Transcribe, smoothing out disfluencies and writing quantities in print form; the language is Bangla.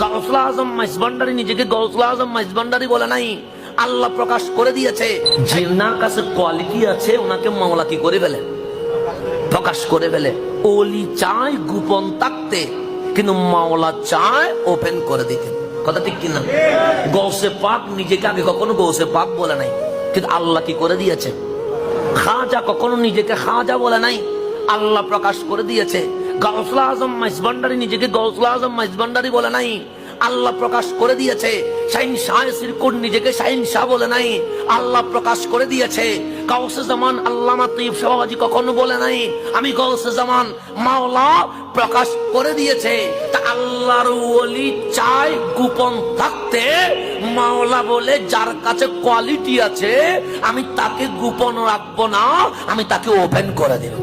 গাউসুল আজম মাইজভান্ডারী নিজেকে গাউসুল আজম মাইজভান্ডারী বলে নাই, আল্লাহ প্রকাশ করে দিয়েছে। জিন্নার কাছে কোয়ালিটি আছে, ওনাকে মাওলা কি করে ফেলে, প্রকাশ করে ফেলে। ওলি চায় গোপন থাকতে, কিন্তু মাওলা চায় ওপেন করে দিতে। কথা ঠিক কিনা? গৌসে পাক নিজেকে আগে কখনো গৌসে পাক বলে নাই, কিন্তু আল্লাহ কি করে দিয়েছে। খাজা কখনো নিজেকে খাজা বলে নাই, আল্লাহ প্রকাশ করে দিয়েছে। গাউসুল আজম মাইজভান্ডারী নিজেকে গাউসুল আজম মাইজভান্ডারী বলে নাই, আল্লাহ প্রকাশ করে দিয়েছে। শাহিন শাহ সিরকুট নিজেকে শাহিন শাহ বলে নাই, আল্লাহ প্রকাশ করে দিয়েছে। গাউসে জামান আল্লামা তৈয়ব শাহবাজী কখনো বলে নাই আমি গাউসে জামান, মাওলা প্রকাশ করে দিয়েছে। তা আল্লাহর ওলি চায় গোপন থাকতে, মাওলা বলে যার কাছে কোয়ালিটি আছে আমি তাকে গোপন রাখবো না, আমি তাকে ওপেন করে দেব।